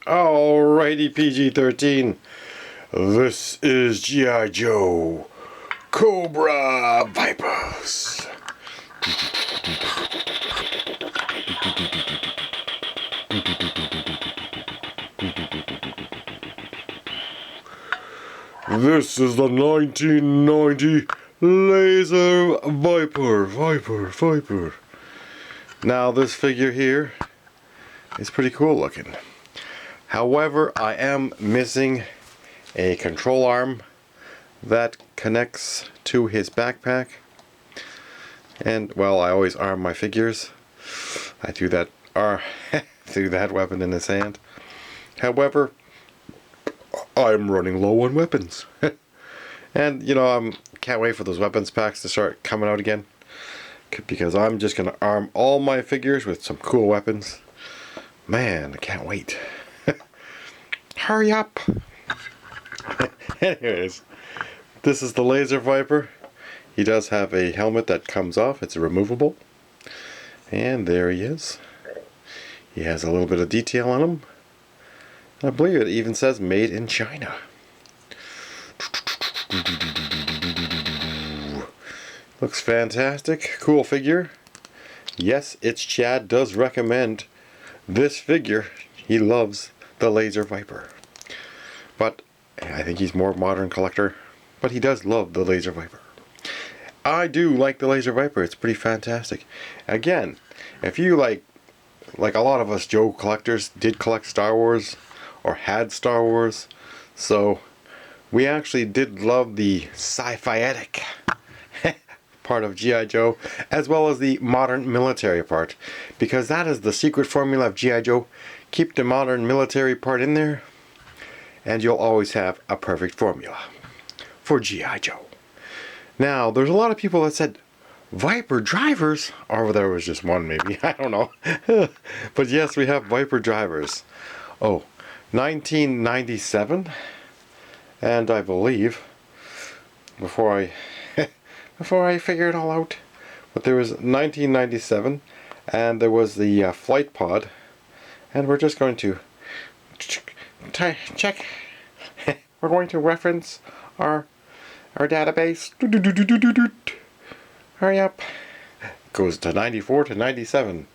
Alrighty, PG-13. This is G.I. Joe Cobra Vipers. This is the 1990 Laser Viper. Now this figure here is pretty cool looking. However, I am missing a control arm that connects to his backpack. And well, I always arm my figures. I threw that weapon in his hand. However, I'm running low on weapons. And you know, I can't wait for those weapons packs to start coming out again, because I'm just gonna arm all my figures with some cool weapons. Man, I can't wait. Hurry up. Anyways, this is the Laser Viper. He does have a helmet that comes off. It's removable. And there he is. He has a little bit of detail on him. I believe it even says made in China. Looks fantastic. Cool figure. Yes, it's Chad does recommend this figure. He loves the Laser Viper. But I think he's more modern collector. But he does love the Laser Viper. I do like the Laser Viper. It's pretty fantastic. Again, if you like a lot of us Joe collectors did collect Star Wars or had Star Wars, so we actually did love the sci-fi-etic part of G.I. Joe, as well as the modern military part, because that is the secret formula of G.I. Joe. Keep the modern military part in there, and you'll always have a perfect formula for G.I. Joe. Now, there's a lot of people that said Viper drivers, or there was just one maybe, I don't know. But yes, we have Viper drivers. Oh, 1997, and I believe, before I figure it all out, but there was 1997, and there was the flight pod, and we're just going to check. We're going to reference our database. Hurry up. Goes to 94 to 97.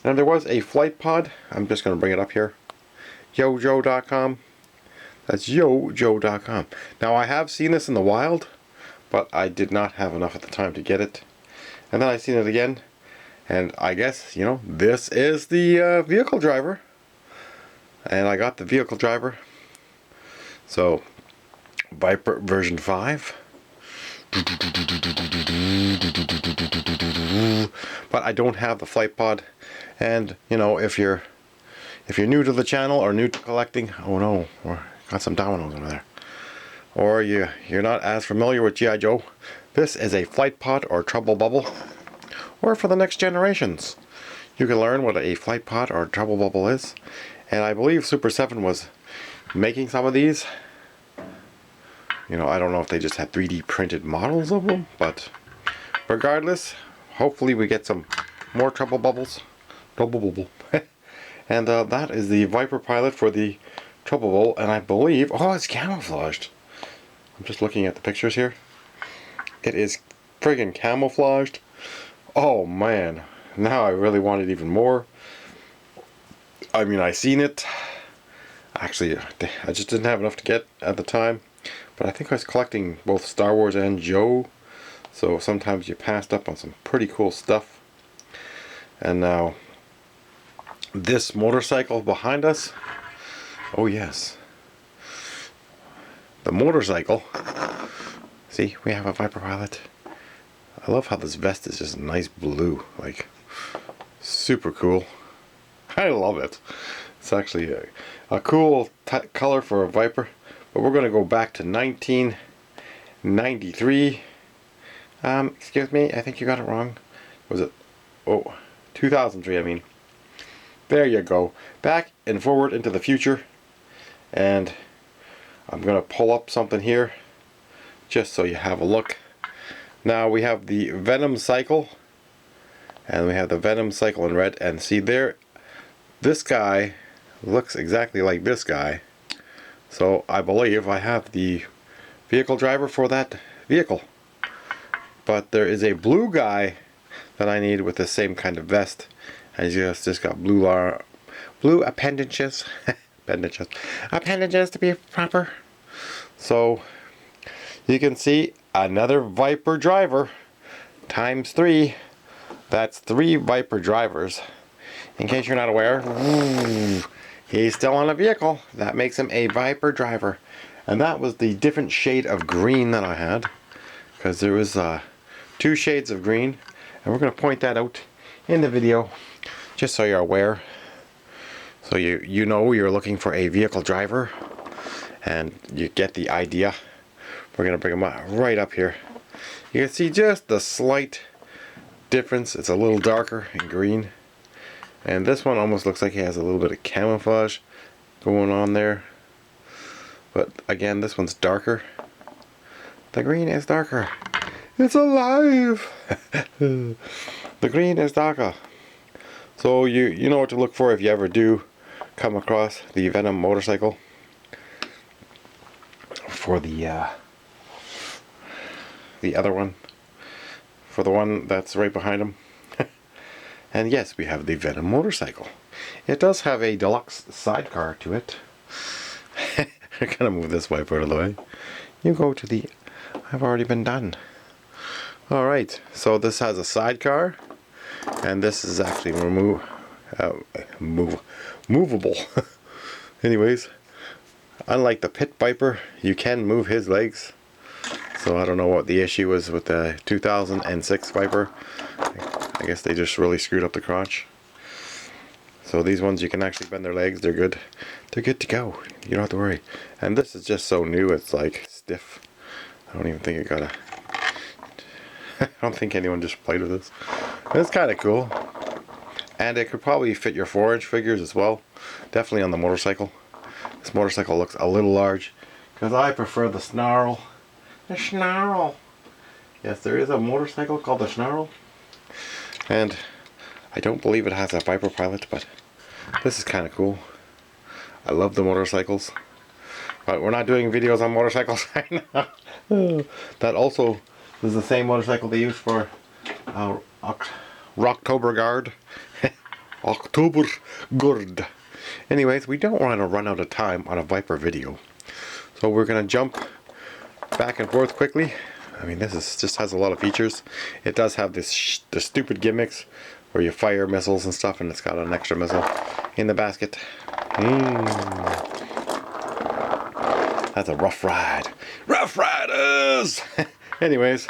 And there was a flight pod. I'm just going to bring it up here. YoJoe.com. That's YoJoe.com. Now I have seen this in the wild, but I did not have enough at the time to get it. And then I seen it again. And I guess, you know, this is the vehicle driver. And I got the vehicle driver. So, Viper version 5. But I don't have the flight pod. And, you know, if you're new to the channel or new to collecting, oh no, got some dominoes over there. Or you're not as familiar with G.I. Joe, this is a flight pod or trouble bubble. Or for the next generations, you can learn what a flight pod or trouble bubble is. And I believe Super 7 was making some of these. You know, I don't know if they just had 3D printed models of them, but regardless, hopefully we get some more trouble bubbles. Trouble bubble. And that is the Viper pilot for the trouble bubble, and I believe, oh, it's camouflaged. I'm just looking at the pictures here. It is friggin' camouflaged. Oh man, now I really want it even more. I mean, I seen it. Actually, I just didn't have enough to get at the time. But I think I was collecting both Star Wars and Joe. So sometimes you passed up on some pretty cool stuff. And now, this motorcycle behind us. Oh yes. The motorcycle. See, we have a Viper pilot. I love how this vest is just nice blue. Like, super cool. I love it. It's actually a cool color for a Viper. But we're going to go back to 1993. Excuse me, I think you got it wrong. Was it? Oh, 2003, I mean. There you go. Back and forward into the future. And I'm going to pull up something here, just so you have a look. Now we have the Venom cycle. And we have the Venom cycle in red. And see there, this guy looks exactly like this guy. So I believe I have the vehicle driver for that vehicle. But there is a blue guy that I need with the same kind of vest. And he's just got blue appendages. Appendages to be proper. So you can see another Viper driver times 3. That's 3 Viper drivers. In case you're not aware, he's still on a vehicle. That makes him a Viper driver. And that was the different shade of green that I had. Because there was 2 shades of green. And we're going to point that out in the video. Just so you're aware. So you know you're looking for a vehicle driver. And you get the idea. We're going to bring them right up here. You can see just the slight difference. It's a little darker in green. And this one almost looks like he has a little bit of camouflage going on there. But again, this one's darker. The green is darker. It's alive! The green is darker. So you know what to look for if you ever do come across the Venom motorcycle. For the other one. For the one that's right behind him. And yes, we have the Venom motorcycle. It does have a deluxe sidecar to it. I'm gonna move this wipe out of the way. You go to the... I've already been done. Alright, so this has a sidecar. And this is actually movable. Anyways, unlike the Pit Viper, you can move his legs. So I don't know what the issue was with the 2006 Viper. I guess they just really screwed up the crotch. So these ones you can actually bend their legs. They're good. They're good to go. You don't have to worry. And this is just so new. It's like stiff. I don't even think it got a... I don't think anyone just played with this. It's kind of cool. And it could probably fit your 4-inch figures as well. Definitely on the motorcycle. This motorcycle looks a little large. Because I prefer the Snarl. The Snarl. Yes, there is a motorcycle called the Snarl. And I don't believe it has a Viper pilot, but this is kind of cool. I love the motorcycles. But we're not doing videos on motorcycles right now. That also is the same motorcycle they use for Cobra guard. October guard. Anyways, we don't want to run out of time on a Viper video. So we're going to jump back and forth quickly. I mean, this is just has a lot of features. It does have the stupid gimmicks where you fire missiles and stuff, and it's got an extra missile in the basket. That's a rough ride. Rough Riders! Anyways,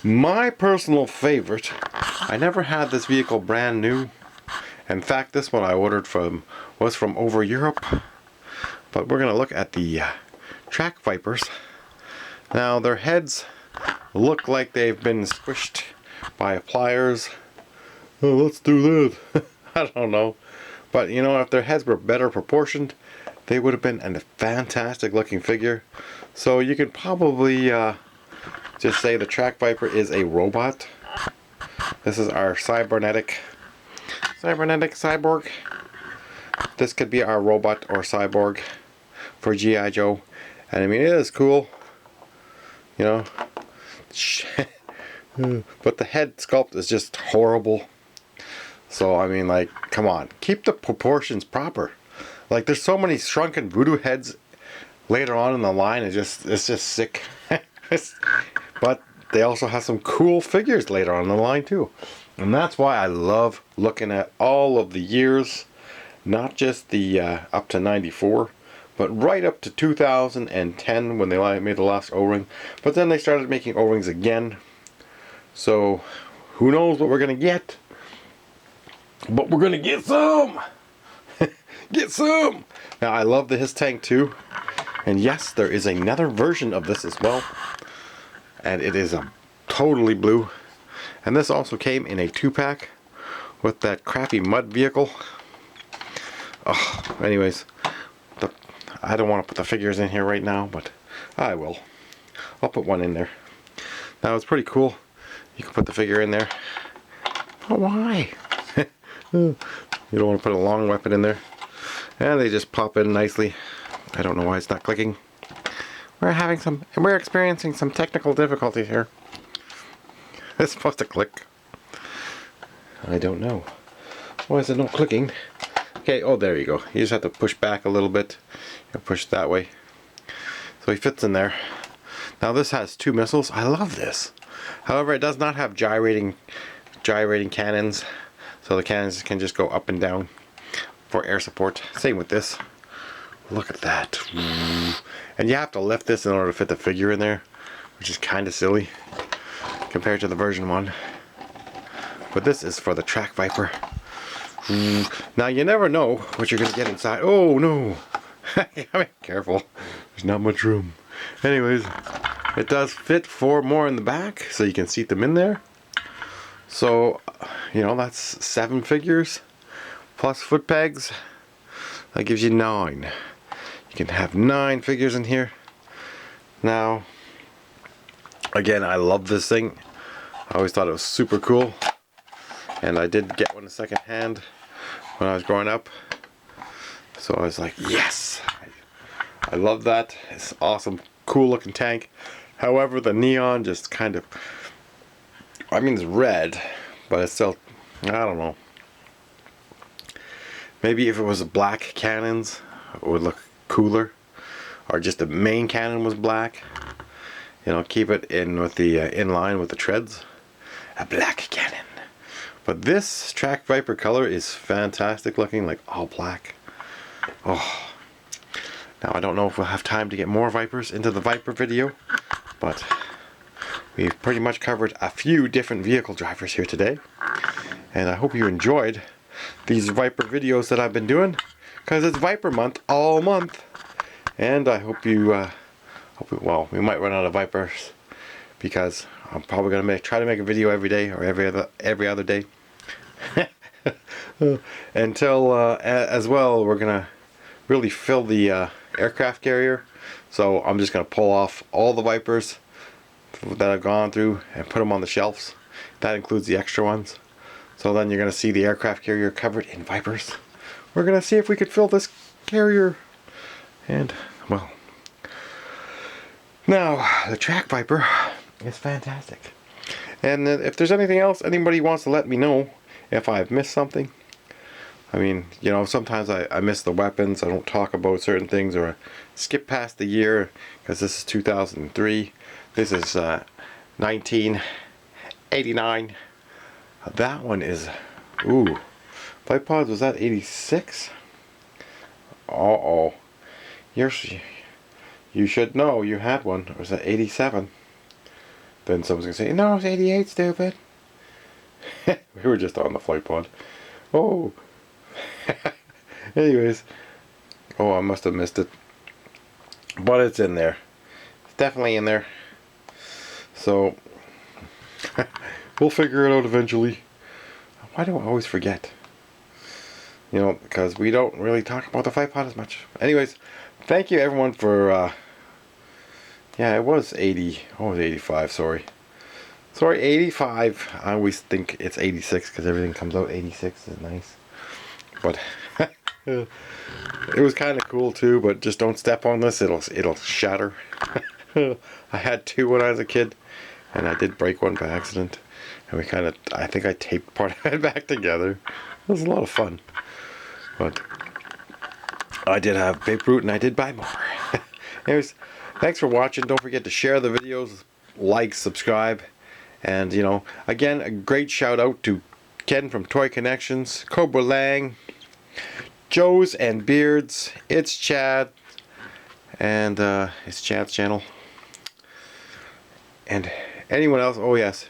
my personal favorite, I never had this vehicle brand new. In fact, this one I ordered was from over Europe. But we're going to look at the track Vipers. Now, their heads look like they've been squished by pliers. Oh, let's do that. I don't know. But, you know, if their heads were better proportioned, they would have been a fantastic looking figure. So you could probably just say the Track Viper is a robot. This is our cybernetic cyborg. This could be our robot or cyborg for G.I. Joe. And I mean, it is cool. You know. But the head sculpt is just horrible. So I mean, like, come on, keep the proportions proper. Like, there's so many shrunken voodoo heads later on in the line. It's just sick. But they also have some cool figures later on in the line too, and that's why I love looking at all of the years, not just the up to 94. But right up to 2010 when they made the last O-ring. But then they started making O-rings again. So who knows what we're going to get. But we're going to get some. Get some. Now I love the His Tank too. And yes, there is another version of this as well. And it is a totally blue. And this also came in a 2-pack with that crappy mud vehicle. Oh, anyways. I don't want to put the figures in here right now, but I will. I'll put one in there. Now, it's pretty cool. You can put the figure in there. But why? You don't want to put a long weapon in there. And they just pop in nicely. I don't know why it's not clicking. We're experiencing some technical difficulties here. It's supposed to click. I don't know. Why is it not clicking? Okay, oh there you go. You just have to push back a little bit. You push that way. So he fits in there. Now this has 2 missiles. I love this. However, it does not have gyrating cannons. So the cannons can just go up and down for air support. Same with this. Look at that. And you have to lift this in order to fit the figure in there, which is kind of silly compared to the version 1. But this is for the Track Viper. Now you never know what you're going to get inside. Oh no! Careful. There's not much room. Anyways, it does fit 4 more in the back, so you can seat them in there. So, you know, that's 7 figures plus foot pegs. That gives you 9. You can have 9 figures in here. Now, again, I love this thing. I always thought it was super cool. And I did get one second hand when I was growing up. So I was like, yes! I love that. It's awesome, cool looking tank. However, the neon just kind of, I mean, it's red, but it's still, I don't know. Maybe if it was black cannons, it would look cooler. Or just the main cannon was black. You know, keep it in with the in line with the treads. A black cannon. But this Track Viper color is fantastic looking, like all black. Oh. Now I don't know if we'll have time to get more Vipers into the Viper video, but we've pretty much covered a few different vehicle drivers here today. And I hope you enjoyed these Viper videos that I've been doing, because it's Viper month all month. And I hope you, well, we might run out of Vipers, because I'm probably going to try to make a video every day or every other day. Until, as well, we're going to really fill the aircraft carrier. So I'm just going to pull off all the Vipers that I've gone through and put them on the shelves. That includes the extra ones. So then you're going to see the aircraft carrier covered in Vipers. We're going to see if we could fill this carrier. And, well, now the Track Viper is fantastic. And if there's anything else anybody wants to let me know, if I've missed something. I mean, you know, sometimes I miss the weapons. I don't talk about certain things, or I skip past the year, because this is 2003. This is 1989. That one is, ooh, Flight Pods, was that 86? Uh-oh. You should know you had one. Or was that 87? Then someone's going to say, no, it's 88, stupid. We were just on the Flight Pod. Oh. Anyways. Oh, I must have missed it. But it's in there. It's definitely in there. So, we'll figure it out eventually. Why do I always forget? You know, because we don't really talk about the Flight Pod as much. Anyways, thank you everyone for, yeah, it was 80. Oh, it was 85, sorry. Sorry, 85. I always think it's 86 because everything comes out 86 is nice. But it was kind of cool too, but just don't step on this, it'll shatter. I had 2 when I was a kid, and I did break one by accident. And I think I taped part of it back together. It was a lot of fun. But I did have Babe Ruth, and I did buy more. Anyways, thanks for watching. Don't forget to share the videos, like, subscribe. And, you know, again, a great shout out to Ken from Toy Connections, Cobra Lang, Joe's and Beards, it's Chad, and it's Chad's channel. And anyone else, oh yes,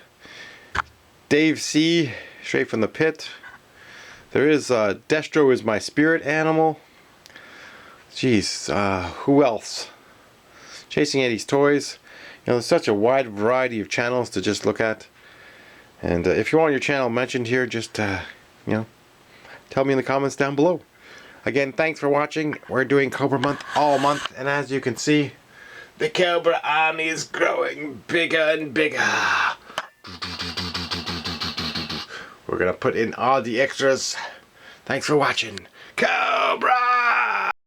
Dave C, straight from the pit. There is, Destro is my spirit animal. Jeez, who else? Chasing Eddie's Toys. You know, there's such a wide variety of channels to just look at. And if you want your channel mentioned here, just, you know, tell me in the comments down below. Again, thanks for watching. We're doing Cobra month all month. And as you can see, the Cobra army is growing bigger and bigger. We're going to put in all the extras. Thanks for watching. Cobra!